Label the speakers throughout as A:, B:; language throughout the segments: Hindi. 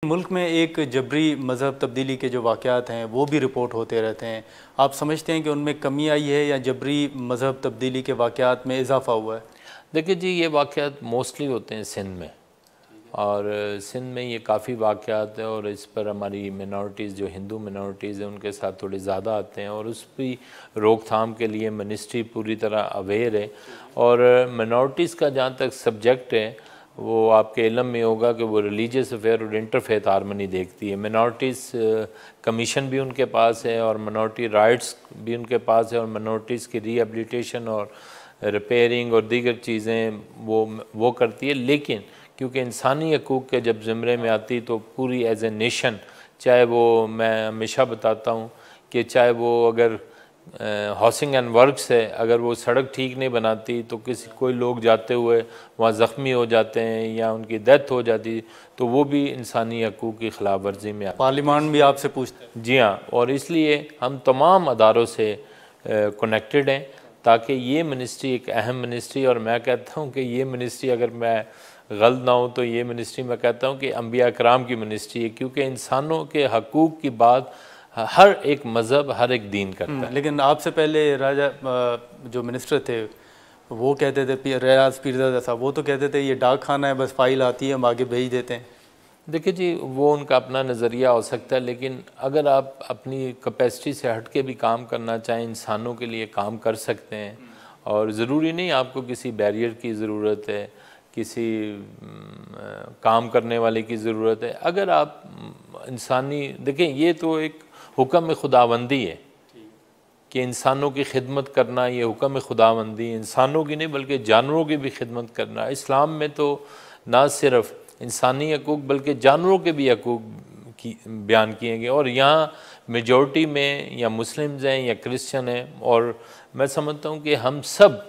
A: मुल्क में एक जबरी मज़हब तब्दीली के जो वाक़यात हैं वो भी रिपोर्ट होते रहते हैं। आप समझते हैं कि उनमें कमी आई है या जबरी मज़हब तब्दीली के वाक़यात में इजाफ़ा हुआ है?
B: देखिए जी, ये वाक़यात मोस्टली होते हैं सिंध में, और सिंध में ये काफ़ी वाक़यात है और इस पर हमारी मिनॉरिटीज़ जो हिंदू मिनॉरिटीज़ हैं उनके साथ थोड़े ज़्यादा आते हैं, और उस भी रोकथाम के लिए मिनिस्ट्री पूरी तरह अवेयर है। और मिनॉरिटीज़ का जहाँ तक सब्जेक्ट है वो आपके इल्म में होगा कि वो रिलीजियस अफेयर और इंटरफेथ हारमनी देखती है। मिनॉरिटीज़ कमीशन भी उनके पास है और मिनॉरिटी राइट्स भी उनके पास है, और मिनॉरिटीज़ की रिहेबिलिटेशन और रिपेयरिंग और दीगर चीज़ें वो करती है। लेकिन क्योंकि इंसानी हकूक़ के जब ज़िम्रे में आती तो पूरी एज ए नेशन, चाहे वो, मैं हमेशा बताता हूँ कि चाहे वो अगर हाउसिंग एंड वर्क्स है, अगर वो सड़क ठीक नहीं बनाती तो कोई लोग जाते हुए वहाँ ज़ख्मी हो जाते हैं या उनकी डेथ हो जाती, तो वो भी इंसानी हकूक़ की ख़िलाफ़ वर्जी में
A: पार्लियामान भी आपसे पूछते हैं?
B: जी हाँ, और इसलिए हम तमाम अदारों से कनेक्टेड हैं ताकि ये मिनिस्ट्री एक अहम मिनिस्ट्री, और मैं कहता हूँ कि ये मिनिस्ट्री, अगर मैं गलत ना हूँ तो ये मिनिस्ट्री मैं कहता हूँ कि अंबिया कराम की मिनिस्ट्री है, क्योंकि इंसानों के हकूक़ की बात हर एक मज़हब, हर एक दीन करता है।
A: लेकिन आपसे पहले राजा जो मिनिस्टर थे वो कहते थे, रियाज पीरज़ादा साहब, वो तो कहते थे ये डाक खाना है, बस फाइल आती है हम आगे भेज देते हैं।
B: देखिए जी, वो उनका अपना नज़रिया हो सकता है, लेकिन अगर आप अपनी कैपेसिटी से हट के भी काम करना चाहें, इंसानों के लिए काम कर सकते हैं, और ज़रूरी नहीं आपको किसी बैरियर की ज़रूरत है, किसी काम करने वाले की ज़रूरत है। अगर आप इंसानी, देखें ये तो एक हुक्म खुदाबंदी है कि इंसानों की खिदमत करना, ये हुक्म खुदाबंदी इंसानों की नहीं बल्कि जानवरों की भी खिदमत करना। इस्लाम में तो ना सिर्फ़ इंसानी हकूक़ बल्कि जानवरों के भी हकूक़ की बयान किए गए, और यहाँ मेजॉरिटी में या मुस्लिम्स हैं या क्रिश्चियन हैं, और मैं समझता हूँ कि हम सब,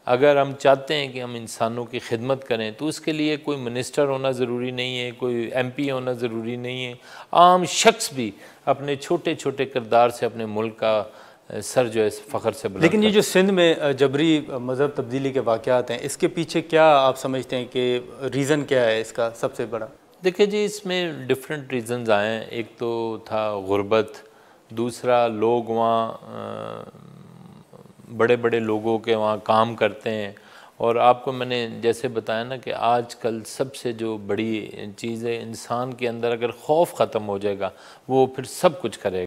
B: अगर हम चाहते हैं कि हम इंसानों की खिदमत करें तो उसके लिए कोई मिनिस्टर होना ज़रूरी नहीं है, कोई MP होना ज़रूरी नहीं है। आम शख्स भी अपने छोटे छोटे किरदार से अपने मुल्क का सर जो है फ़ख्र से बुलंद।
A: लेकिन ये जो सिंध में जबरी मज़हब तब्दीली के वाक़यात हैं, इसके पीछे क्या आप समझते हैं कि रीज़न क्या है इसका सबसे बड़ा?
B: देखिए जी, इसमें डिफरेंट रीज़न्स आए हैं। एक तो था गुर्बत, दूसरा लोग वहाँ बड़े बड़े लोगों के वहाँ काम करते हैं, और आपको मैंने जैसे बताया ना कि आजकल सबसे जो बड़ी चीज़ है, इंसान के अंदर अगर खौफ ख़त्म हो जाएगा वो फिर सब कुछ करेगा।